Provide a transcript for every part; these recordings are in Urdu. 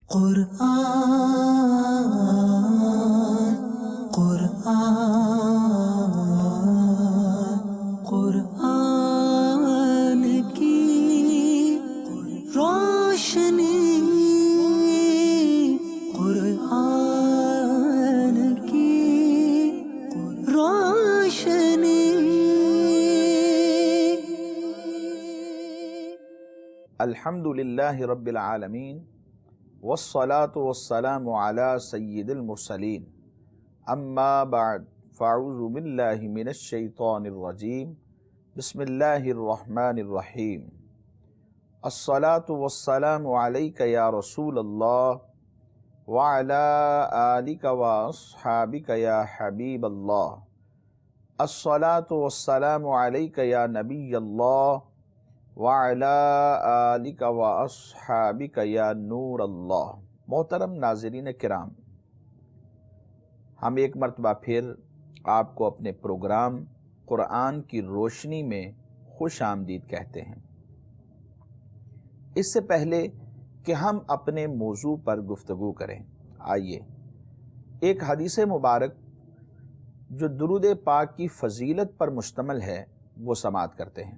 قرآن قرآن قرآن کی روشنی، قرآن کی روشنی۔ الحمدللہ رب العالمین والصلاة والسلام علی سید المرسلین، اما بعد فاعوذ باللہ من الشیطان الرجیم، بسم اللہ الرحمن الرحیم۔ الصلاة والسلام علیک یا رسول اللہ وعلی آلک واصحابک یا حبیب اللہ۔ الصلاة والسلام علیک یا نبی اللہ وعلی آلک واصحابک یا نور اللہ۔ محترم ناظرین کرام، ہم ایک مرتبہ پھر آپ کو اپنے پروگرام قرآن کی روشنی میں خوش آمدید کہتے ہیں۔ اس سے پہلے کہ ہم اپنے موضوع پر گفتگو کریں، آئیے ایک حدیث مبارک جو درود پاک کی فضیلت پر مشتمل ہے وہ سماعت کرتے ہیں۔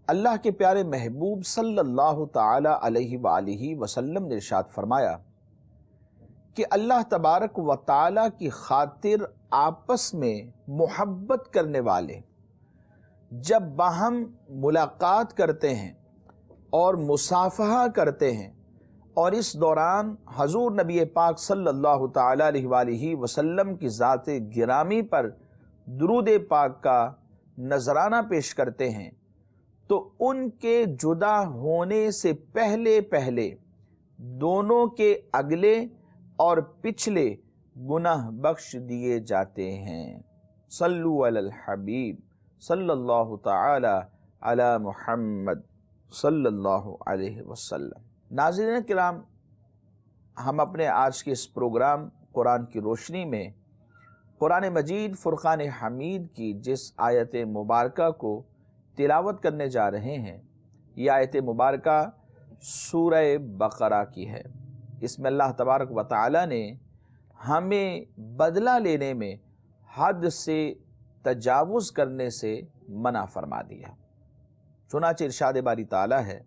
اللہ کے پیارے محبوب صلی اللہ تعالی علیہ وآلہ وسلم نے ارشاد فرمایا کہ اللہ تبارک و تعالی کی خاطر آپس میں محبت کرنے والے جب باہم ملاقات کرتے ہیں اور مصافحہ کرتے ہیں، اور اس دوران حضور نبی پاک صلی اللہ تعالی علیہ وآلہ وسلم کی ذات گرامی پر درود پاک کا نذرانہ پیش کرتے ہیں، تو ان کے جدا ہونے سے پہلے دونوں کے اگلے اور پچھلے گناہ بخش دیے جاتے ہیں۔ صلو علی الحبیب صلی اللہ تعالی علی محمد صلی اللہ علیہ وسلم۔ ناظرین کرام، ہم اپنے آج کے اس پروگرام قرآن کی روشنی میں قرآن مجید فرقان حمید کی جس آیت مبارکہ کو تلاوت کرنے جا رہے ہیں، یہ آیت مبارکہ سورہ بقرہ کی ہے۔ اس میں اللہ تبارک و تعالی نے ہمیں بدلہ لینے میں حد سے تجاوز کرنے سے منع فرما دیا۔ چنانچہ ارشاد باری تعالی ہے،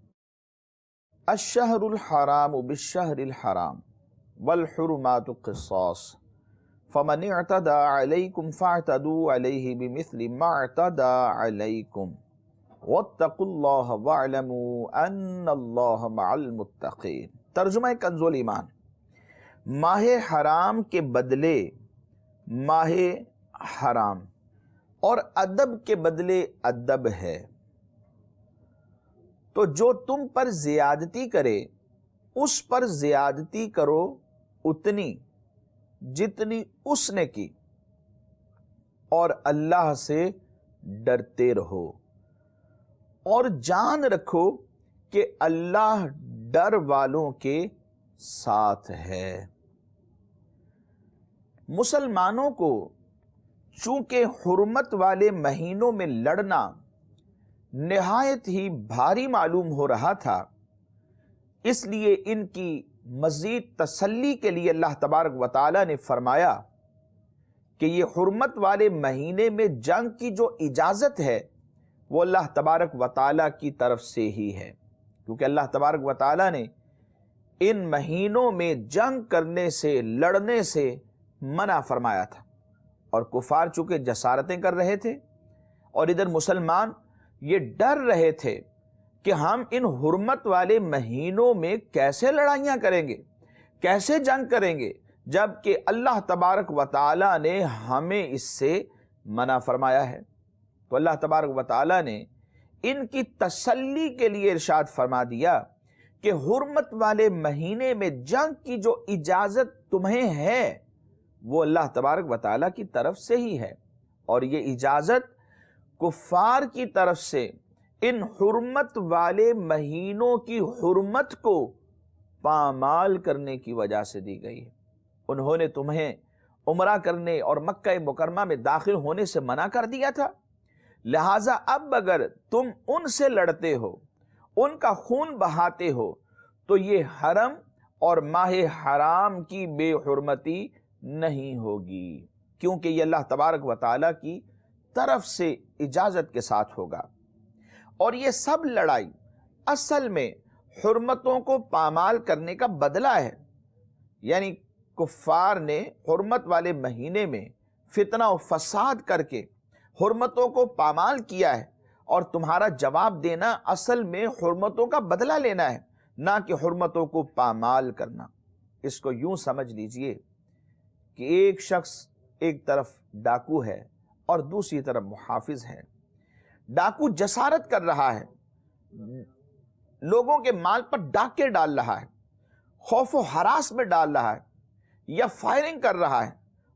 الشہر الحرام بالشہر الحرام والحرمات قصاص فمن اعتدى علیکم فاعتدوا علیہ بمثل ما اعتدى علیکم واتقوا اللہ واعلموا ان اللہ مع المتقین۔ ترجمہ کنز الایمان، ماہ حرام کے بدلے ماہ حرام اور ادب کے بدلے ادب ہے، تو جو تم پر زیادتی کرے اس پر زیادتی کرو اتنی جتنی اس نے کی، اور اللہ سے ڈرتے رہو، اور جان رکھو کہ اللہ ڈر والوں کے ساتھ ہے۔ مسلمانوں کو چونکہ حرمت والے مہینوں میں لڑنا نہایت ہی بھاری معلوم ہو رہا تھا، اس لیے ان کی مزید تسلی کے لیے اللہ تبارک و تعالی نے فرمایا کہ یہ حرمت والے مہینے میں جنگ کی جو اجازت ہے وہ اللہ تبارک و تعالی کی طرف سے ہی ہے، کیونکہ اللہ تبارک و تعالی نے ان مہینوں میں جنگ کرنے سے لڑنے سے منع فرمایا تھا، اور کفار چونکہ جسارتیں کر رہے تھے اور ادھر مسلمان یہ ڈر رہے تھے کہ ہم ان حرمت والے مہینوں میں کیسے لڑائیاں کریں گے، کیسے جنگ کریں گے، جبکہ اللہ تبارک و تعالی نے ہمیں اس سے منع فرمایا ہے۔ تو اللہ تبارک و تعالی نے ان کی تسلی کے لیے ارشاد فرما دیا کہ حرمت والے مہینے میں جنگ کی جو اجازت تمہیں ہے وہ اللہ تبارک و تعالی کی طرف سے ہی ہے، اور یہ اجازت کفار کی طرف سے ان حرمت والے مہینوں کی حرمت کو پامال کرنے کی وجہ سے دی گئی ہے۔ انہوں نے تمہیں عمرہ کرنے اور مکہ مکرمہ میں داخل ہونے سے منع کر دیا تھا، لہٰذا اب اگر تم ان سے لڑتے ہو، ان کا خون بہاتے ہو، تو یہ حرم اور ماہ حرام کی بے حرمتی نہیں ہوگی، کیونکہ یہ اللہ تبارک و تعالیٰ کی طرف سے اجازت کے ساتھ ہوگا۔ اور یہ سب لڑائی اصل میں حرمتوں کو پامال کرنے کا بدلہ ہے، یعنی کفار نے حرمت والے مہینے میں فتنہ و فساد کر کے حرمتوں کو پامال کیا ہے، اور تمہارا جواب دینا اصل میں حرمتوں کا بدلہ لینا ہے، نہ کہ حرمتوں کو پامال کرنا۔ اس کو یوں سمجھ لیجئے کہ ایک شخص ایک طرف ڈاکو ہے اور دوسری طرف محافظ ہے۔ ڈاکو جسارت کر رہا ہے، لوگوں کے مال پر ڈاکے ڈال رہا ہے، خوف و ہراس میں ڈال رہا ہے یا فائرنگ کر رہا ہے،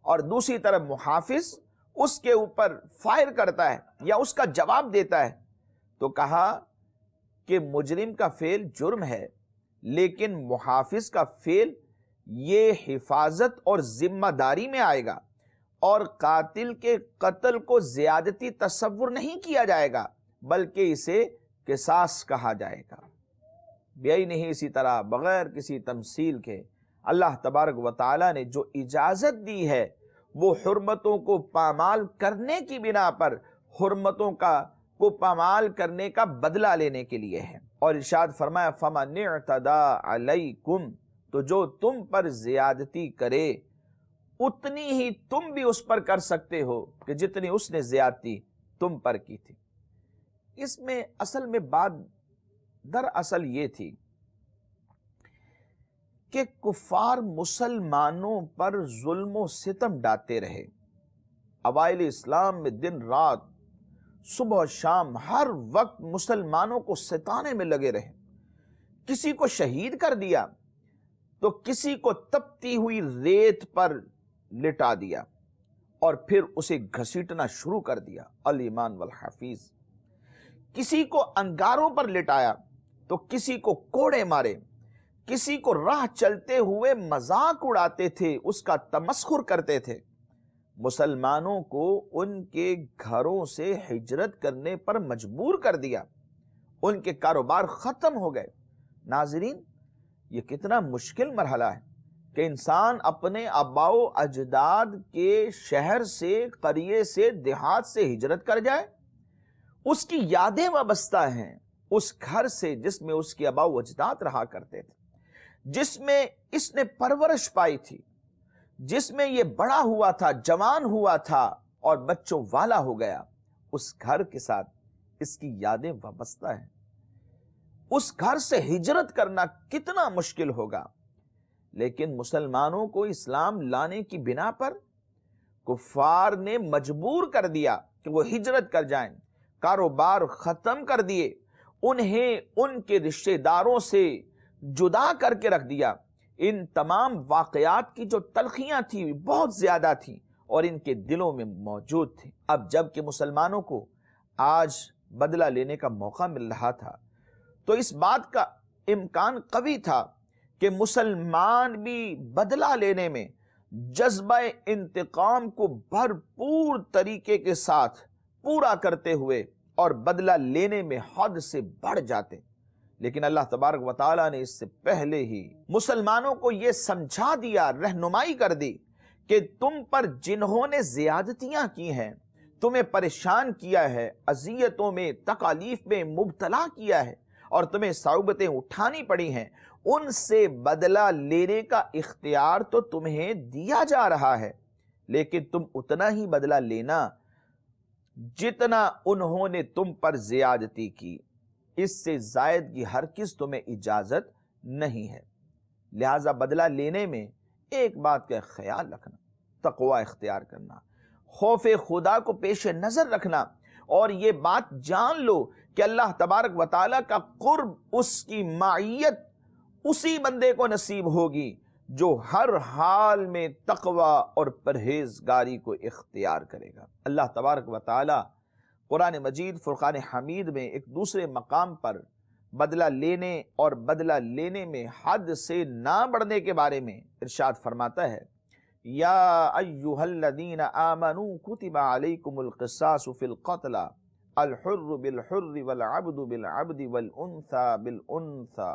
اور دوسری طرف محافظ اس کے اوپر فائر کرتا ہے یا اس کا جواب دیتا ہے۔ تو کہا کہ مجرم کا فعل جرم ہے، لیکن محافظ کا فعل یہ حفاظت اور ذمہ داری میں آئے گا، اور قاتل کے قتل کو زیادتی تصور نہیں کیا جائے گا، بلکہ اسے قصاص کہا جائے گا۔ بیائی نہیں، اسی طرح بغیر کسی تمثیل کے اللہ تبارک و تعالیٰ نے جو اجازت دی ہے وہ حرمتوں کو پامال کرنے کی بنا پر حرمتوں کو پامال کرنے کا بدلہ لینے کے لیے ہے۔ اور ارشاد فرمایا فَمَنِ اعْتَدَىٰ عَلَيْكُمْ، تو جو تم پر زیادتی کرے اتنی ہی تم بھی اس پر کر سکتے ہو کہ جتنی اس نے زیادتی تم پر کی تھی۔ اس میں اصل میں بات دراصل یہ تھی کہ کفار مسلمانوں پر ظلم و ستم ڈالتے رہے۔ اوائل اسلام میں دن رات، صبح و شام، ہر وقت مسلمانوں کو ستانے میں لگے رہے۔ کسی کو شہید کر دیا تو کسی کو تپتی ہوئی ریت پر لٹا دیا اور پھر اسے گھسیٹنا شروع کر دیا، الایمان والحفیظ۔ کسی کو انگاروں پر لٹایا تو کسی کو کوڑے مارے، کسی کو راہ چلتے ہوئے مذاق اڑاتے تھے، اس کا تمسخر کرتے تھے۔ مسلمانوں کو ان کے گھروں سے ہجرت کرنے پر مجبور کر دیا، ان کے کاروبار ختم ہو گئے۔ ناظرین، یہ کتنا مشکل مرحلہ ہے کہ انسان اپنے آباء و اجداد کے شہر سے، قریے سے، دیہات سے ہجرت کر جائے۔ اس کی یادیں وابستہ ہیں اس گھر سے جس میں اس کے آباء و اجداد رہا کرتے تھے، جس میں اس نے پرورش پائی تھی، جس میں یہ بڑا ہوا تھا، جوان ہوا تھا اور بچوں والا ہو گیا۔ اس گھر کے ساتھ اس کی یادیں وابستہ ہیں۔ اس گھر سے ہجرت کرنا کتنا مشکل ہوگا، لیکن مسلمانوں کو اسلام لانے کی بنا پر کفار نے مجبور کر دیا کہ وہ ہجرت کر جائیں، کاروبار ختم کر دیے، انہیں ان کے رشتہ داروں سے جدا کر کے رکھ دیا۔ ان تمام واقعات کی جو تلخیاں تھیں بہت زیادہ تھیں اور ان کے دلوں میں موجود تھیں۔ اب جب کہ مسلمانوں کو آج بدلہ لینے کا موقع مل رہا تھا تو اس بات کا امکان قوی تھا کہ مسلمان بھی بدلہ لینے میں جذبہ انتقام کو بھرپور طریقے کے ساتھ پورا کرتے ہوئے اور بدلہ لینے میں حد سے بڑھ جاتے، لیکن اللہ تبارک و تعالیٰ نے اس سے پہلے ہی مسلمانوں کو یہ سمجھا دیا، رہنمائی کر دی کہ تم پر جنہوں نے زیادتیاں کی ہیں، تمہیں پریشان کیا ہے، اذیتوں میں، تکالیف میں مبتلا کیا ہے اور تمہیں صعوبتیں اٹھانی پڑی ہیں، ان سے بدلہ لینے کا اختیار تو تمہیں دیا جا رہا ہے، لیکن تم اتنا ہی بدلہ لینا جتنا انہوں نے تم پر زیادتی کی، اس سے زائد کی ہرگز تمہیں اجازت نہیں ہے۔ لہذا بدلہ لینے میں ایک بات کا خیال رکھنا، تقوی اختیار کرنا، خوف خدا کو پیش نظر رکھنا، اور یہ بات جان لو کہ اللہ تبارک و تعالیٰ کا قرب، اس کی معیت اسی بندے کو نصیب ہوگی جو ہر حال میں تقوی اور پرہیزگاری کو اختیار کرے گا۔ اللہ تبارک و تعالیٰ قرآن مجید فرقان حمید میں ایک دوسرے مقام پر بدلہ لینے اور بدلہ لینے میں حد سے نہ بڑھنے کے بارے میں ارشاد فرماتا ہے، یا ایھا الذین آمنوا کتب علیکم القصاص فی القتلى الحر بالحر والعبد بالعبد والانثى بالانثى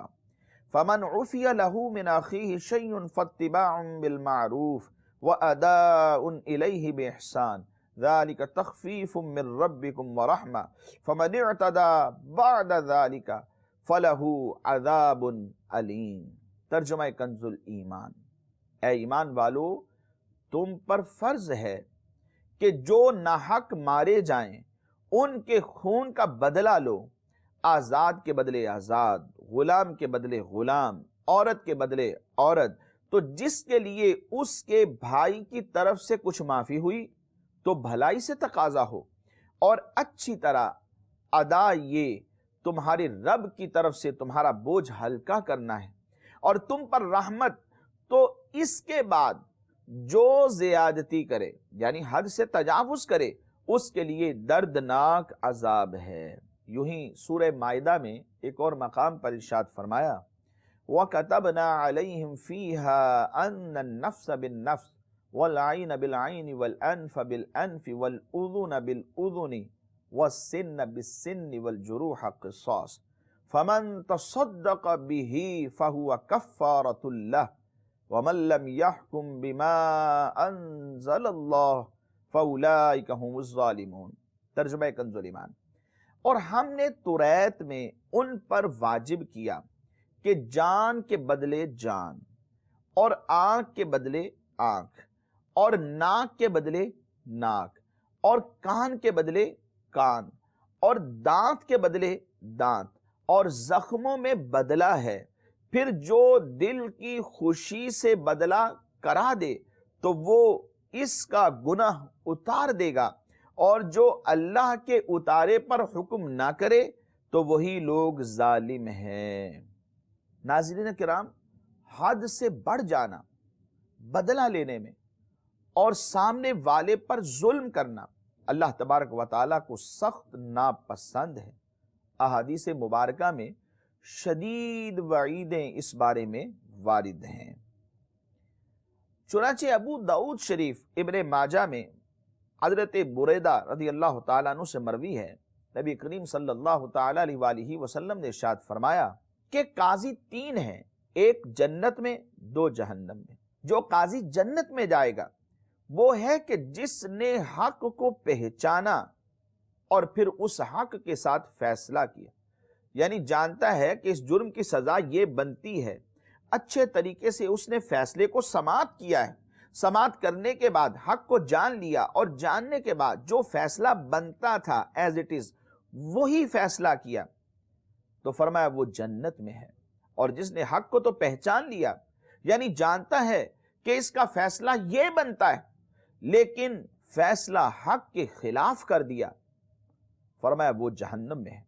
فمن عفی لہ من اخیہ شیء فاتباع بالمعروف واداء الیہ باحسان ذلک تخفیف من ربکم ورحمہ فمن اعتدی بعد ذلک فلہ عذاب علیم۔ ترجمہ کنز الایمان، اے ایمان والو، تم پر فرض ہے کہ جو ناحق مارے جائیں ان کے خون کا بدلہ لو، آزاد کے بدلے آزاد، غلام کے بدلے غلام، عورت کے بدلے عورت۔ تو جس کے لیے اس کے بھائی کی طرف سے کچھ معافی ہوئی تو بھلائی سے تقاضا ہو، اور اچھی طرح ادا یہ تمہارے رب کی طرف سے تمہارا بوجھ ہلکا کرنا ہے، اور تم پر رحمت، تو اس کے بعد جو زیادتی کرے یعنی حد سے تجاوز کرے اس کے لیے دردناک عذاب ہے۔ یوں ہی سورہ مائدہ میں ایک اور مقام پر ارشاد فرمایا وَكَتَبْنَا عَلَيْهِمْ فِيهَا أَنَّ النَّفْسَ بِالنَّفْسِ وَالْعَيْنَ بِالْعَيْنِ وَالْأَنْفَ بِالْأَنْفِ وَالْأُذُنَ بِالْأُذُنِ وَالسِّنَّ بِالسِّنِّ وَالْجُرُوحَ قِصَاصٌ فَمَن تَصَدَّقَ بِهِ فَهُوَ كَفَّارَةٌ لَهُ وَمَن لَّمْ يَحْكُم بِمَا أَنزَلَ اللَّهُ فَأُولَٰئِكَ هُمُ الظَّالِمُونَ۔ ترجمہ کنز الایمان، اور ہم نے توریت میں ان پر واجب کیا کہ جان کے بدلے جان، اور آنکھ کے بدلے آنکھ، اور ناک کے بدلے ناک، اور کان کے بدلے کان، اور دانت کے بدلے دانت، اور زخموں میں بدلہ ہے۔ پھر جو دل کی خوشی سے بدلہ کرا دے تو وہ اس کا گناہ اتار دے گا، اور جو اللہ کے اتارے پر حکم نہ کرے تو وہی لوگ ظالم ہیں۔ ناظرین کرام، حد سے بڑھ جانا، بدلہ لینے میں اور سامنے والے پر ظلم کرنا اللہ تبارک و تعالیٰ کو سخت ناپسند ہے۔ احادیث مبارکہ میں شدید وعیدیں اس بارے میں وارد ہیں۔ چنانچہ ابو داؤد شریف ابن ماجہ میں حضرت بریدہ رضی اللہ تعالیٰ عنہ سے مروی ہے، نبی کریم صلی اللہ تعالیٰ علیہ وآلہ وسلم نے ارشاد فرمایا کہ قاضی تین ہیں، ایک جنت میں، دو جہنم میں۔ جو قاضی جنت میں جائے گا وہ ہے کہ جس نے حق کو پہچانا اور پھر اس حق کے ساتھ فیصلہ کیا، یعنی جانتا ہے کہ اس جرم کی سزا یہ بنتی ہے، اچھے طریقے سے اس نے فیصلے کو سماعت کیا ہے، سماعت کرنے کے بعد حق کو جان لیا، اور جاننے کے بعد جو فیصلہ بنتا تھا ایز اٹ از وہی فیصلہ کیا، تو فرمایا وہ جنت میں ہے۔ اور جس نے حق کو تو پہچان لیا، یعنی جانتا ہے کہ اس کا فیصلہ یہ بنتا ہے لیکن فیصلہ حق کے خلاف کر دیا، فرمایا وہ جہنم میں ہے۔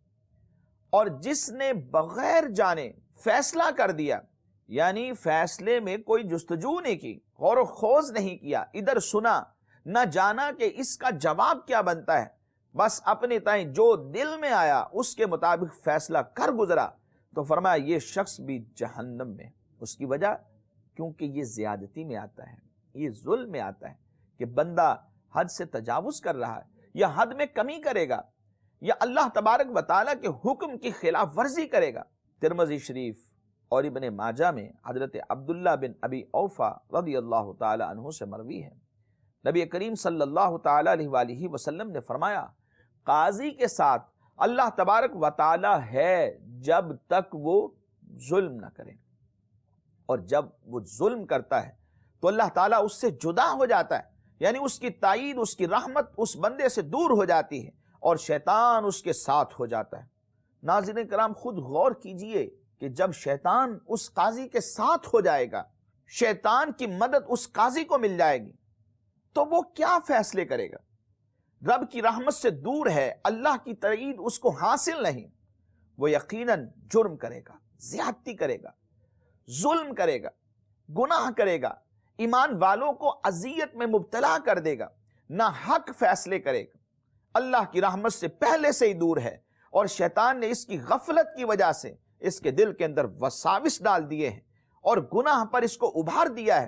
اور جس نے بغیر جانے فیصلہ کر دیا، یعنی فیصلے میں کوئی جستجو نہیں کی، غور و خوض نہیں کیا، ادھر سنا، نہ جانا کہ اس کا جواب کیا بنتا ہے، بس اپنے تائیں جو دل میں آیا اس کے مطابق فیصلہ کر گزرا، تو فرمایا یہ شخص بھی جہنم میں۔ اس کی وجہ کیونکہ یہ زیادتی میں آتا ہے، یہ ظلم میں آتا ہے کہ بندہ حد سے تجاوز کر رہا ہے، یا حد میں کمی کرے گا، یا اللہ تبارک و تعالیٰ کے حکم کی خلاف ورزی کرے گا۔ ترمذی شریف اور ابن ماجہ میں حضرت عبداللہ بن ابی اوفا رضی اللہ تعالی عنہ سے مروی ہے، نبی کریم صلی اللہ تعالی علیہ وآلہ وسلم نے فرمایا قاضی کے ساتھ اللہ تبارک و تعالی ہے جب تک وہ ظلم نہ کرے، اور جب وہ ظلم کرتا ہے تو اللہ تعالیٰ اس سے جدا ہو جاتا ہے، یعنی اس کی تائید، اس کی رحمت اس بندے سے دور ہو جاتی ہے، اور شیطان اس کے ساتھ ہو جاتا ہے۔ ناظرین کرام، خود غور کیجئے کہ جب شیطان اس قاضی کے ساتھ ہو جائے گا، شیطان کی مدد اس قاضی کو مل جائے گی، تو وہ کیا فیصلے کرے گا؟ رب کی رحمت سے دور ہے، اللہ کی تائید اس کو حاصل نہیں، وہ یقیناً جرم کرے گا، زیادتی کرے گا، ظلم کرے گا، گناہ کرے گا، ایمان والوں کو اذیت میں مبتلا کر دے گا، نہ حق فیصلے کرے گا، اللہ کی رحمت سے پہلے سے ہی دور ہے، اور شیطان نے اس کی غفلت کی وجہ سے اس کے دل کے اندر وساوس ڈال دیے ہیں، اور گناہ پر اس کو ابھار دیا ہے،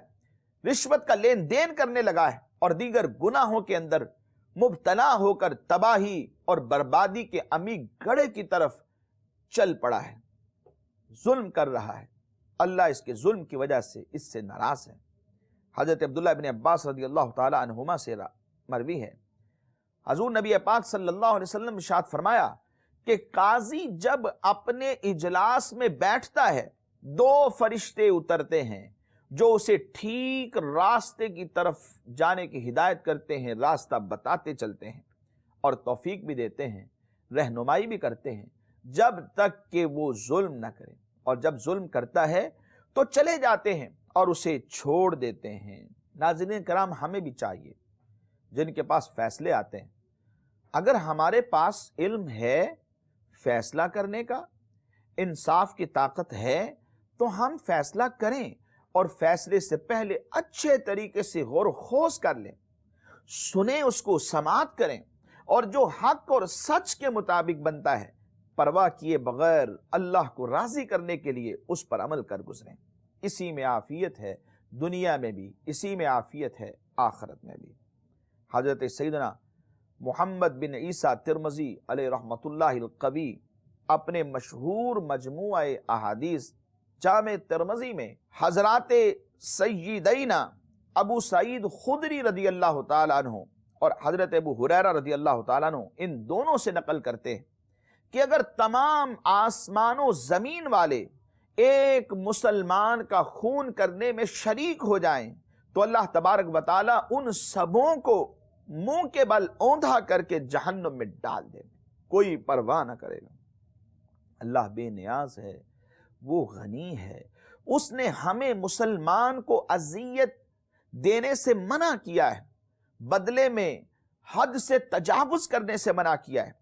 رشوت کا لین دین کرنے لگا ہے، اور دیگر گناہوں کے اندر مبتلا ہو کر تباہی اور بربادی کے عمیق گڑھے کی طرف چل پڑا ہے، ظلم کر رہا ہے، اللہ اس کے ظلم کی وجہ سے اس سے ناراض ہے۔ حضرت عبداللہ بن عباس رضی اللہ تعالی عنہما سے مروی ہے، حضور نبی پاک صلی اللہ علیہ وسلم نے ارشاد فرمایا کہ قاضی جب اپنے اجلاس میں بیٹھتا ہے 2 فرشتے اترتے ہیں جو اسے ٹھیک راستے کی طرف جانے کی ہدایت کرتے ہیں، راستہ بتاتے چلتے ہیں اور توفیق بھی دیتے ہیں، رہنمائی بھی کرتے ہیں جب تک کہ وہ ظلم نہ کرے، اور جب ظلم کرتا ہے تو چلے جاتے ہیں اور اسے چھوڑ دیتے ہیں۔ ناظرین کرام، ہمیں بھی چاہیے جن کے پاس فیصلے آتے ہیں، اگر ہمارے پاس علم ہے فیصلہ کرنے کا، انصاف کی طاقت ہے، تو ہم فیصلہ کریں اور فیصلے سے پہلے اچھے طریقے سے غور و خوض کر لیں، سنیں، اس کو سماعت کریں، اور جو حق اور سچ کے مطابق بنتا ہے پرواہ کیے بغیر اللہ کو راضی کرنے کے لیے اس پر عمل کر گزریں۔ اسی میں عافیت ہے دنیا میں بھی، اسی میں عافیت ہے آخرت میں بھی۔ حضرت سیدنا محمد بن عیسیٰ ترمذی علیہ رحمۃ اللہ القوی اپنے مشہور مجموعہ احادیث جامع ترمذی میں حضرات سیدینا ابو سعید خدری رضی اللہ تعالیٰ عنہ اور حضرت ابو ہریرہ رضی اللہ تعالیٰ عنہ ان دونوں سے نقل کرتے ہیں کہ اگر تمام آسمان و زمین والے ایک مسلمان کا خون کرنے میں شریک ہو جائیں تو اللہ تبارک و تعالیٰ ان سبوں کو منہ کے بل اوندھا کر کے جہنم میں ڈال دے، کوئی پرواہ نہ کرے گا۔ اللہ بے نیاز ہے، وہ غنی ہے، اس نے ہمیں مسلمان کو اذیت دینے سے منع کیا ہے، بدلے میں حد سے تجاوز کرنے سے منع کیا ہے،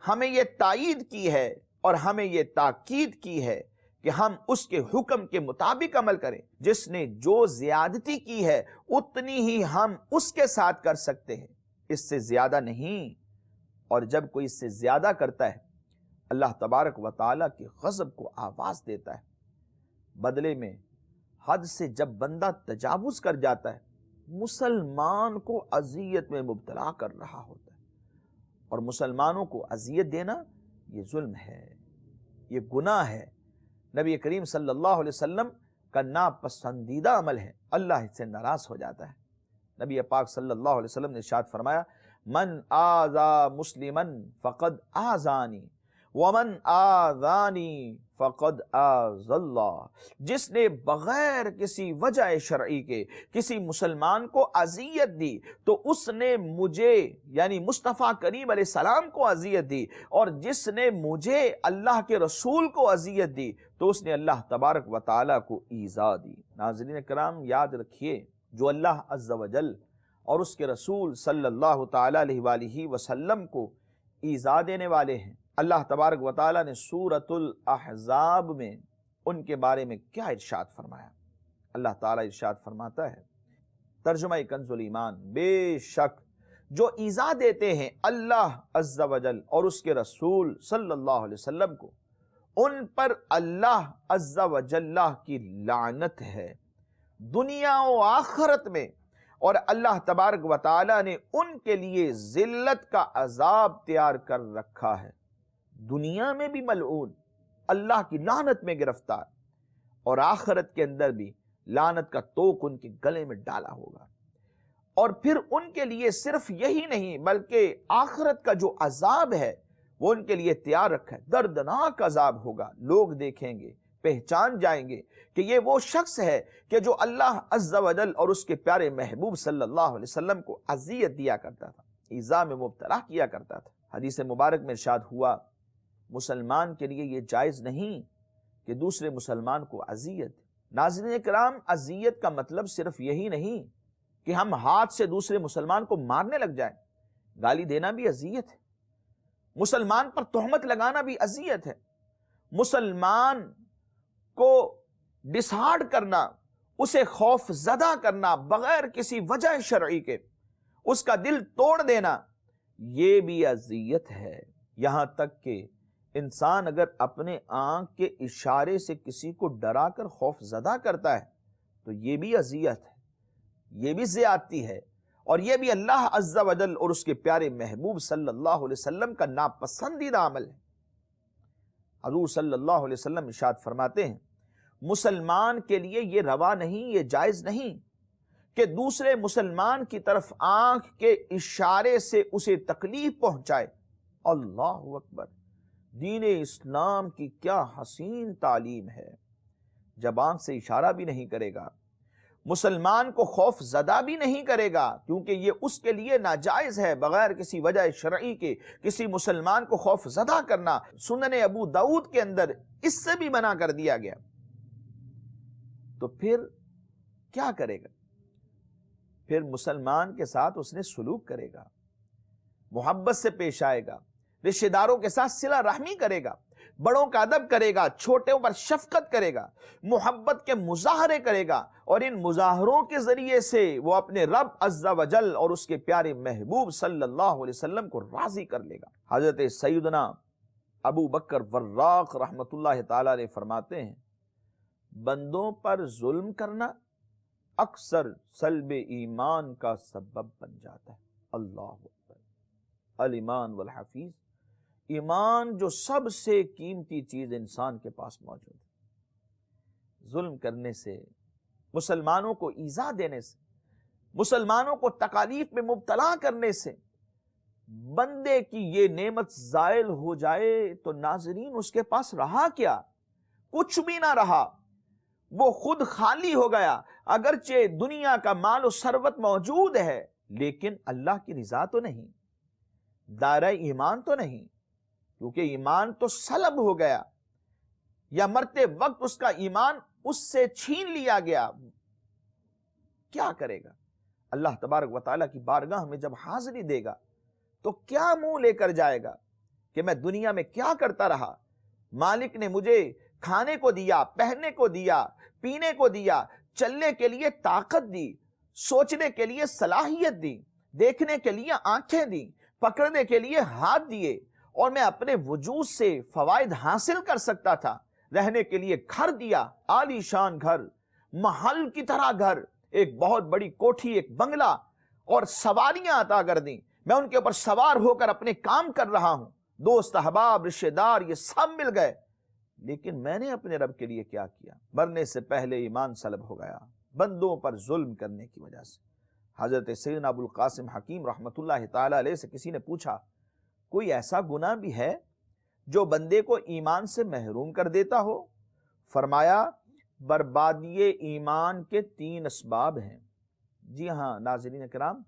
ہمیں یہ تائید کی ہے اور ہمیں یہ تاکید کی ہے کہ ہم اس کے حکم کے مطابق عمل کریں۔ جس نے جو زیادتی کی ہے اتنی ہی ہم اس کے ساتھ کر سکتے ہیں، اس سے زیادہ نہیں، اور جب کوئی اس سے زیادہ کرتا ہے اللہ تبارک و تعالیٰ کے غضب کو آواز دیتا ہے۔ بدلے میں حد سے جب بندہ تجاوز کر جاتا ہے مسلمان کو اذیت میں مبتلا کر رہا ہوتا ہے، اور مسلمانوں کو اذیت دینا یہ ظلم ہے، یہ گناہ ہے، نبی کریم صلی اللہ علیہ وسلم کا ناپسندیدہ عمل ہے، اللہ اس سے ناراض ہو جاتا ہے۔ نبی پاک صلی اللہ علیہ وسلم نے ارشاد فرمایا، من آذا مسلما فقد آذانی ومن آذانی فقد آذى اللہ، جس نے بغیر کسی وجہ شرعی کے کسی مسلمان کو اذیت دی تو اس نے مجھے یعنی مصطفیٰ کریم علیہ السلام کو اذیت دی، اور جس نے مجھے اللہ کے رسول کو اذیت دی تو اس نے اللہ تبارک و تعالیٰ کو ایذا دی۔ ناظرین کرام، یاد رکھیے جو اللہ عز و جل اور اس کے رسول صلی اللہ تعالیٰ علیہ وآلہ وسلم کو ایذا دینے والے ہیں، اللہ تبارک و تعالیٰ نے سورۃ الاحزاب میں ان کے بارے میں کیا ارشاد فرمایا؟ اللہ تعالیٰ ارشاد فرماتا ہے، ترجمہ کنز الایمان، بے شک جو ایذا دیتے ہیں اللہ عز و جل اور اس کے رسول صلی اللہ علیہ وسلم کو، ان پر اللہ عز و جل کی لعنت ہے دنیا و آخرت میں، اور اللہ تبارک و تعالیٰ نے ان کے لیے ذلت کا عذاب تیار کر رکھا ہے، دنیا میں بھی ملعون، اللہ کی لعنت میں گرفتار، اور آخرت کے اندر بھی لعنت کا توق ان کے گلے میں ڈالا ہوگا۔ اور پھر ان کے لیے صرف یہی نہیں بلکہ آخرت کا جو عذاب ہے وہ ان کے لیے تیار رکھا ہے، دردناک عذاب ہوگا، لوگ دیکھیں گے، پہچان جائیں گے کہ یہ وہ شخص ہے کہ جو اللہ عز و جل اور اس کے پیارے محبوب صلی اللہ علیہ وسلم کو اذیت دیا کرتا تھا، ایذا میں مبتلا کیا کرتا تھا۔ حدیث مبارک میں ارشاد ہوا، مسلمان کے لیے یہ جائز نہیں کہ دوسرے مسلمان کو اذیت۔ ناظرین کرام، اذیت کا مطلب صرف یہی نہیں کہ ہم ہاتھ سے دوسرے مسلمان کو مارنے لگ جائیں، گالی دینا بھی اذیت ہے، مسلمان پر تہمت لگانا بھی اذیت ہے، مسلمان کو ڈسہارڈ کرنا، اسے خوف زدہ کرنا بغیر کسی وجہ شرعی کے، اس کا دل توڑ دینا، یہ بھی اذیت ہے۔ یہاں تک کہ انسان اگر اپنے آنکھ کے اشارے سے کسی کو ڈرا کر خوف زدہ کرتا ہے تو یہ بھی اذیت ہے، یہ بھی زیادتی ہے، اور یہ بھی اللہ عز و جل اور اس کے پیارے محبوب صلی اللہ علیہ وسلم کا ناپسندیدہ عمل ہے۔ حضور صلی اللہ علیہ وسلم ارشاد فرماتے ہیں، مسلمان کے لیے یہ روا نہیں، یہ جائز نہیں کہ دوسرے مسلمان کی طرف آنکھ کے اشارے سے اسے تکلیف پہنچائے۔ اللہ اکبر! دین اسلام کی کیا حسین تعلیم ہے۔ جب آنکھ سے اشارہ بھی نہیں کرے گا، مسلمان کو خوف زدہ بھی نہیں کرے گا، کیونکہ یہ اس کے لیے ناجائز ہے بغیر کسی وجہ شرعی کے کسی مسلمان کو خوف زدہ کرنا۔ سنن ابو داؤد کے اندر اس سے بھی منع کر دیا گیا۔ تو پھر کیا کرے گا؟ پھر مسلمان کے ساتھ اس نے سلوک کرے گا، محبت سے پیش آئے گا، رشتہ داروں کے ساتھ صلہ رحمی کرے گا، بڑوں کا ادب کرے گا، چھوٹوں پر شفقت کرے گا، محبت کے مظاہرے کرے گا، اور ان مظاہروں کے ذریعے سے وہ اپنے رب عز و جل اور اس کے پیارے محبوب صلی اللہ علیہ وسلم کو راضی کر لے گا۔ حضرت سیدنا ابو بکر وراق رحمت اللہ تعالی علیہ فرماتے ہیں، بندوں پر ظلم کرنا اکثر سلب ایمان کا سبب بن جاتا ہے۔ اللہ اکبر! الایمان والحفیظ، ایمان جو سب سے قیمتی چیز انسان کے پاس موجود ہے، ظلم کرنے سے، مسلمانوں کو ایذا دینے سے، مسلمانوں کو تکالیف میں مبتلا کرنے سے بندے کی یہ نعمت زائل ہو جائے تو ناظرین اس کے پاس رہا کیا؟ کچھ بھی نہ رہا، وہ خود خالی ہو گیا۔ اگرچہ دنیا کا مال و ثروت موجود ہے، لیکن اللہ کی رضا تو نہیں، دائرہ ایمان تو نہیں، کیونکہ ایمان تو سلب ہو گیا، یا مرتے وقت اس کا ایمان اس سے چھین لیا گیا۔ کیا کرے گا؟ اللہ تبارک و تعالیٰ کی بارگاہ میں جب حاضری دے گا تو کیا منہ لے کر جائے گا کہ میں دنیا میں کیا کرتا رہا؟ مالک نے مجھے کھانے کو دیا، پہننے کو دیا، پینے کو دیا، چلنے کے لیے طاقت دی، سوچنے کے لیے صلاحیت دی، دیکھنے کے لیے آنکھیں دی، پکڑنے کے لیے ہاتھ دیے، اور میں اپنے وجود سے فوائد حاصل کر سکتا تھا۔ رہنے کے لیے گھر دیا، عالی شان گھر، محل کی طرح گھر، ایک بہت بڑی کوٹھی، ایک بنگلہ، اور سواریاں عطا کر دیں، میں ان کے اوپر سوار ہو کر اپنے کام کر رہا ہوں، دوست احباب رشتہ دار یہ سب مل گئے، لیکن میں نے اپنے رب کے لیے کیا کیا؟ مرنے سے پہلے ایمان سلب ہو گیا بندوں پر ظلم کرنے کی وجہ سے۔ حضرت سیدنا ابو القاسم حکیم رحمت اللہ تعالی علیہ سے کسی نے پوچھا، کوئی ایسا گناہ بھی ہے جو بندے کو ایمان سے محروم کر دیتا ہو؟ فرمایا، بربادی ایمان کے 3 اسباب ہیں۔ جی ہاں ناظرین کرام،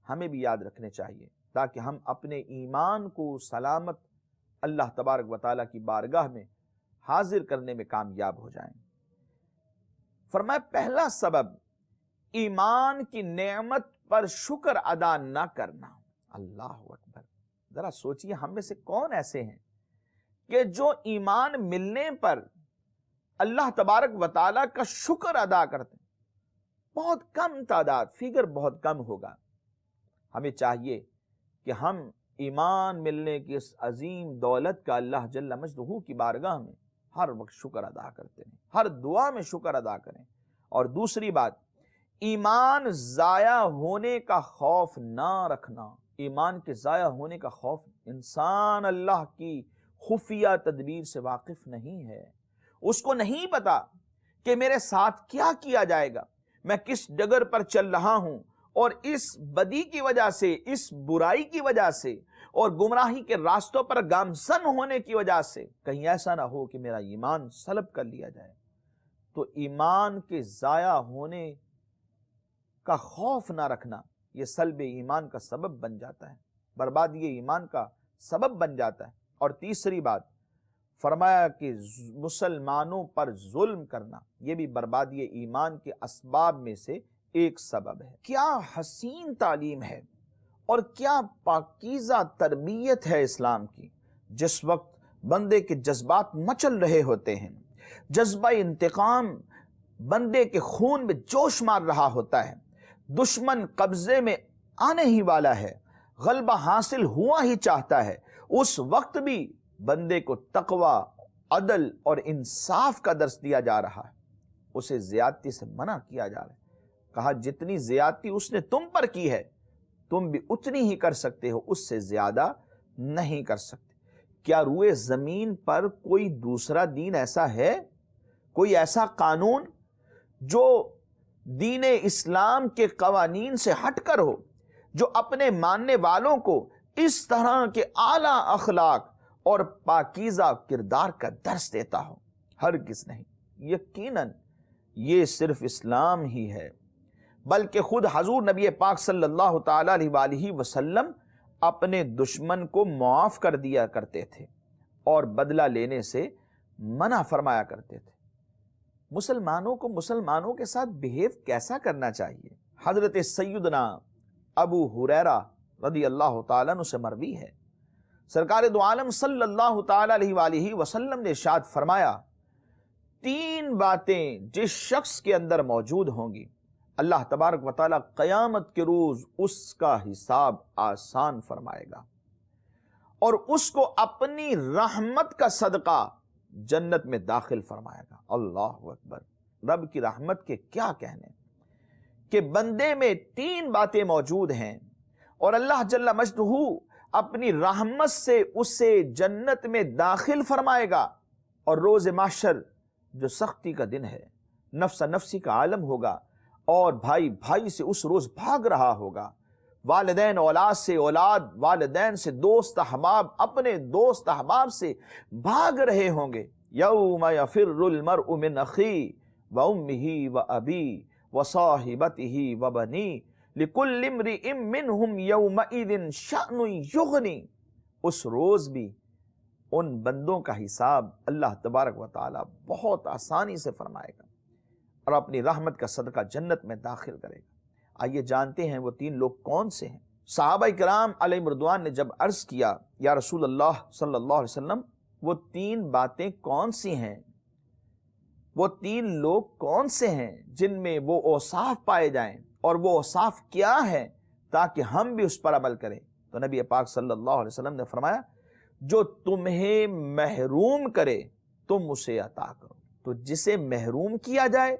ہمیں بھی یاد رکھنے چاہیے تاکہ ہم اپنے ایمان کو سلامت اللہ تبارک و تعالیٰ کی بارگاہ میں حاضر کرنے میں کامیاب ہو جائیں۔ فرمایا، پہلا سبب ایمان کی نعمت پر شکر ادا نہ کرنا۔ اللہ اکبر! ذرا سوچئے، ہم میں سے کون ایسے ہیں کہ جو ایمان ملنے پر اللہ تبارک و تعالیٰ کا شکر ادا کرتے ہیں؟ بہت کم تعداد، فگر بہت کم ہوگا۔ ہمیں چاہیے کہ ہم ایمان ملنے کی اس عظیم دولت کا اللہ جل مجدہ کی بارگاہ میں ہر وقت شکر ادا کرتے ہیں، ہر دعا میں شکر ادا کریں۔ اور دوسری بات، ایمان ضائع ہونے کا خوف نہ رکھنا۔ ایمان کے ضائع ہونے کا خوف، انسان اللہ کی خفیہ تدبیر سے واقف نہیں ہے، اس کو نہیں پتا کہ میرے ساتھ کیا کیا جائے گا، میں کس ڈگر پر چل رہا ہوں، اور اس بدی کی وجہ سے، اس برائی کی وجہ سے، اور گمراہی کے راستوں پر گامزن ہونے کی وجہ سے کہیں ایسا نہ ہو کہ میرا ایمان سلب کر لیا جائے۔ تو ایمان کے ضائع ہونے کا خوف نہ رکھنا، یہ سلب ایمان کا سبب بن جاتا ہے، بربادی ایمان کا سبب بن جاتا ہے۔ اور تیسری بات فرمایا کہ مسلمانوں پر ظلم کرنا، یہ بھی بربادی ایمان کے اسباب میں سے ایک سبب ہے۔ کیا حسین تعلیم ہے اور کیا پاکیزہ تربیت ہے اسلام کی، جس وقت بندے کے جذبات مچل رہے ہوتے ہیں، جذبہ انتقام بندے کے خون میں جوش مار رہا ہوتا ہے، دشمن قبضے میں آنے ہی والا ہے، غلبہ حاصل ہوا ہی چاہتا ہے، اس وقت بھی بندے کو تقوی، عدل اور انصاف کا درس دیا جا رہا ہے، اسے زیادتی سے منع کیا جا رہا ہے۔ کہا، جتنی زیادتی اس نے تم پر کی ہے تم بھی اتنی ہی کر سکتے ہو، اس سے زیادہ نہیں کر سکتے۔ کیا روئے زمین پر کوئی دوسرا دین ایسا ہے، کوئی ایسا قانون جو دین اسلام کے قوانین سے ہٹ کر ہو، جو اپنے ماننے والوں کو اس طرح کے اعلیٰ اخلاق اور پاکیزہ کردار کا درس دیتا ہو؟ ہرگز نہیں۔ یقیناً یہ صرف اسلام ہی ہے، بلکہ خود حضور نبی پاک صلی اللہ تعالی علیہ وآلہ وسلم اپنے دشمن کو معاف کر دیا کرتے تھے اور بدلہ لینے سے منع فرمایا کرتے تھے۔ مسلمانوں کو مسلمانوں کے ساتھ بہیو کیسا کرنا چاہیے؟ حضرت سیدنا ابو ہریرہ رضی اللہ تعالیٰ عنہ سے مروی ہے، سرکار دو عالم صلی اللہ تعالی علیہ وآلہ وسلم نے ارشاد فرمایا، 3 باتیں جس شخص کے اندر موجود ہوں گی، اللہ تبارک و تعالیٰ قیامت کے روز اس کا حساب آسان فرمائے گا اور اس کو اپنی رحمت کا صدقہ جنت میں داخل فرمائے گا۔ اللہ اکبر! رب کی رحمت کے کیا کہنے کہ بندے میں 3 باتیں موجود ہیں اور اللہ جل مجدہ اپنی رحمت سے اسے جنت میں داخل فرمائے گا، اور روز محشر جو سختی کا دن ہے، نفس نفسی کا عالم ہوگا، اور بھائی بھائی سے اس روز بھاگ رہا ہوگا، والدین اولاد سے، اولاد والدین سے، دوست احباب اپنے دوست احباب سے بھاگ رہے ہوں گے۔ یوم یفر المرء من اخیہ وامہ وابیہ وصاحبتہ وبنیہ لکل امرئ منہم یومئذ شأن یغنی۔ اس روز بھی ان بندوں کا حساب اللہ تبارک و تعالی بہت آسانی سے فرمائے گا اور اپنی رحمت کا صدقہ جنت میں داخل کرے گا۔ آئیے جانتے ہیں وہ 3 لوگ کون سے ہیں۔ صحابہ کرام علیہم رضوان نے جب عرض کیا، یا رسول اللہ صلی اللہ علیہ وسلم، وہ 3 باتیں کون سی ہیں؟ وہ 3 لوگ کون سے ہیں جن میں وہ اوصاف پائے جائیں، اور وہ اوصاف کیا ہے تاکہ ہم بھی اس پر عمل کریں؟ تو نبی پاک صلی اللہ علیہ وسلم نے فرمایا، جو تمہیں محروم کرے تم اسے عطا کرو۔ تو جسے محروم کیا جائے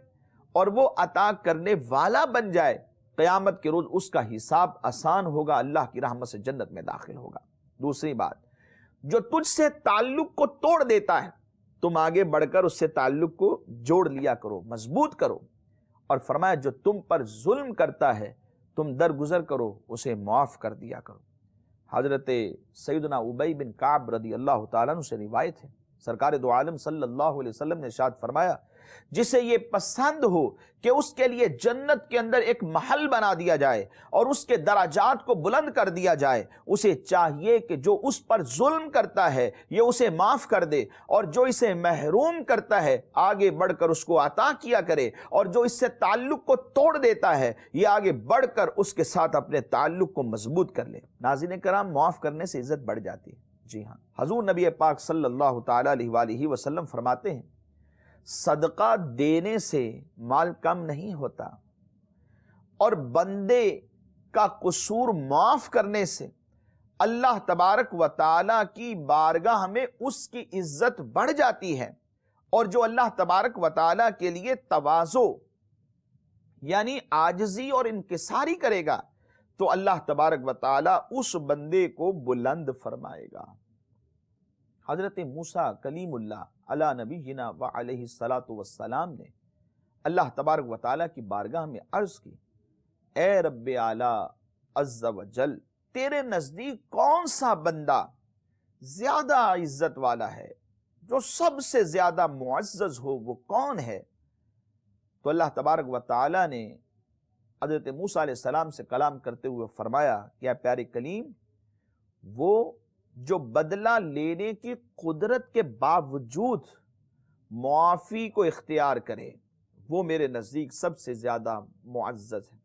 اور وہ عطا کرنے والا بن جائے، قیامت کے روز اس کا حساب آسان ہوگا، اللہ کی رحمت سے جنت میں داخل ہوگا۔ دوسری بات، جو تجھ سے تعلق کو توڑ دیتا ہے، تم آگے بڑھ کر اس سے تعلق کو جوڑ لیا کرو، مضبوط کرو۔ اور فرمایا، جو تم پر ظلم کرتا ہے تم درگزر کرو، اسے معاف کر دیا کرو۔ حضرت سیدنا ابی بن کعب رضی اللہ تعالیٰ عنہ سے روایت ہے، سرکار دو عالم صلی اللہ علیہ وسلم نے ارشاد فرمایا، جسے یہ پسند ہو کہ اس کے لیے جنت کے اندر ایک محل بنا دیا جائے اور اس کے درجات کو بلند کر دیا جائے، اسے چاہیے کہ جو اس پر ظلم کرتا ہے یہ اسے معاف کر دے، اور جو اسے محروم کرتا ہے آگے بڑھ کر اس کو عطا کیا کرے، اور جو اس سے تعلق کو توڑ دیتا ہے یہ آگے بڑھ کر اس کے ساتھ اپنے تعلق کو مضبوط کر لے۔ ناظرین کرام، معاف کرنے سے عزت بڑھ جاتی ہے۔ جی ہاں، حضور نبی پاک صلی اللہ تعالی علیہ وآلہ وسلم فرماتے ہیں، صدقہ دینے سے مال کم نہیں ہوتا، اور بندے کا قصور معاف کرنے سے اللہ تبارک و تعالی کی بارگاہ میں اس کی عزت بڑھ جاتی ہے، اور جو اللہ تبارک و تعالی کے لیے تواضع یعنی عاجزی اور انکساری کرے گا تو اللہ تبارک و تعالی اس بندے کو بلند فرمائے گا۔ حضرت موسیٰ کلیم اللہ علی نبینا و علیہ الصلاۃ والسلام نے اللہ تبارک و تعالیٰ کی بارگاہ میں عرض کی، اے رب اعلیٰ عز و جل، تیرے نزدیک کون سا بندہ زیادہ عزت والا ہے، جو سب سے زیادہ معزز ہو، وہ کون ہے؟ تو اللہ تبارک و تعالیٰ نے حضرت موسیٰ علیہ السلام سے کلام کرتے ہوئے فرمایا کہ اے پیارے کلیم، وہ جو بدلہ لینے کی قدرت کے باوجود معافی کو اختیار کرے، وہ میرے نزدیک سب سے زیادہ معزز ہے۔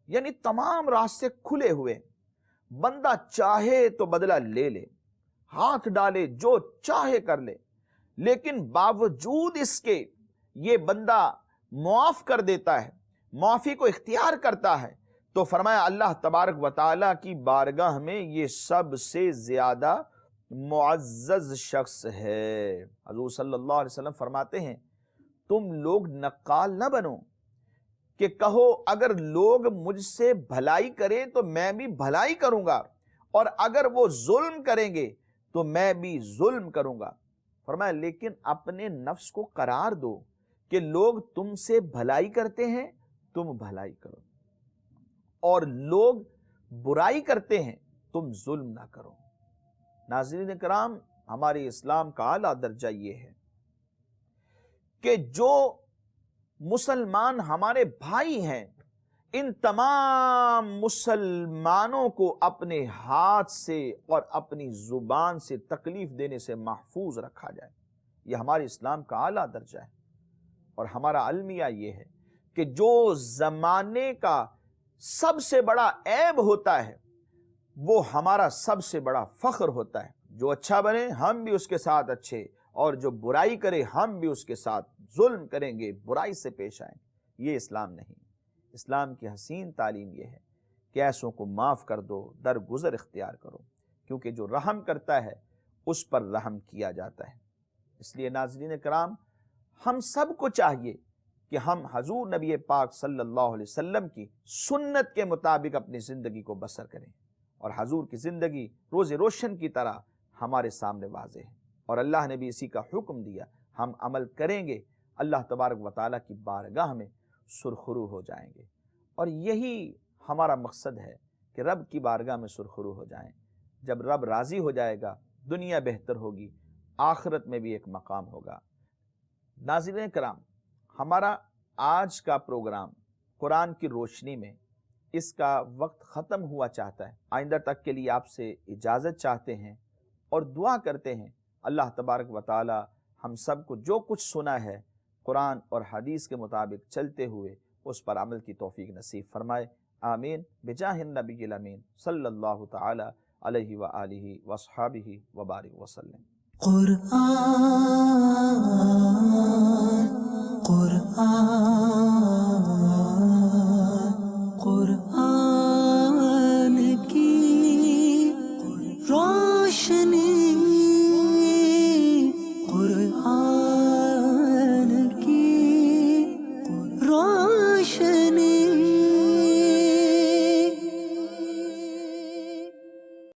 یعنی تمام راستے کھلے ہوئے، بندہ چاہے تو بدلہ لے لے، ہاتھ ڈالے، جو چاہے کر لے، لیکن باوجود اس کے یہ بندہ معاف کر دیتا ہے، معافی کو اختیار کرتا ہے، تو فرمایا اللہ تبارک و تعالیٰ کی بارگاہ میں یہ سب سے زیادہ معزز شخص ہے۔ حضور صلی اللہ علیہ وسلم فرماتے ہیں، تم لوگ نقال نہ بنو کہ کہو اگر لوگ مجھ سے بھلائی کریں تو میں بھی بھلائی کروں گا، اور اگر وہ ظلم کریں گے تو میں بھی ظلم کروں گا۔ فرمایا لیکن اپنے نفس کو قرار دو کہ لوگ تم سے بھلائی کرتے ہیں تم بھلائی کرو، اور لوگ برائی کرتے ہیں تم ظلم نہ کرو۔ ناظرین کرام، ہمارے اسلام کا اعلیٰ درجہ یہ ہے کہ جو مسلمان ہمارے بھائی ہیں، ان تمام مسلمانوں کو اپنے ہاتھ سے اور اپنی زبان سے تکلیف دینے سے محفوظ رکھا جائے۔ یہ ہمارے اسلام کا اعلیٰ درجہ ہے، اور ہمارا المیہ یہ ہے کہ جو زمانے کا سب سے بڑا عیب ہوتا ہے وہ ہمارا سب سے بڑا فخر ہوتا ہے۔ جو اچھا بنے ہم بھی اس کے ساتھ اچھے، اور جو برائی کرے ہم بھی اس کے ساتھ ظلم کریں گے، برائی سے پیش آئیں گے۔ یہ اسلام نہیں۔ اسلام کی حسین تعلیم یہ ہے کہ ایسوں کو معاف کر دو، درگزر اختیار کرو، کیونکہ جو رحم کرتا ہے اس پر رحم کیا جاتا ہے۔ اس لیے ناظرین کرام، ہم سب کو چاہیے کہ ہم حضور نبی پاک صلی اللہ علیہ وسلم کی سنت کے مطابق اپنی زندگی کو بسر کریں، اور حضور کی زندگی روز روشن کی طرح ہمارے سامنے واضح ہے، اور اللہ نے بھی اسی کا حکم دیا۔ ہم عمل کریں گے، اللہ تبارک و تعالیٰ کی بارگاہ میں سرخرو ہو جائیں گے، اور یہی ہمارا مقصد ہے کہ رب کی بارگاہ میں سرخرو ہو جائیں۔ جب رب راضی ہو جائے گا، دنیا بہتر ہوگی، آخرت میں بھی ایک مقام ہوگا۔ ناظرین کرام، ہمارا آج کا پروگرام قرآن کی روشنی میں اس کا وقت ختم ہوا چاہتا ہے۔ آئندہ تک کے لیے آپ سے اجازت چاہتے ہیں اور دعا کرتے ہیں اللہ تبارک و تعالی ہم سب کو جو کچھ سنا ہے قرآن اور حدیث کے مطابق چلتے ہوئے اس پر عمل کی توفیق نصیب فرمائے۔ آمین بجاہ النبی الامین صلی اللہ تعالی علیہ وآلہ وصحابہ وبارک وسلم۔ قرآن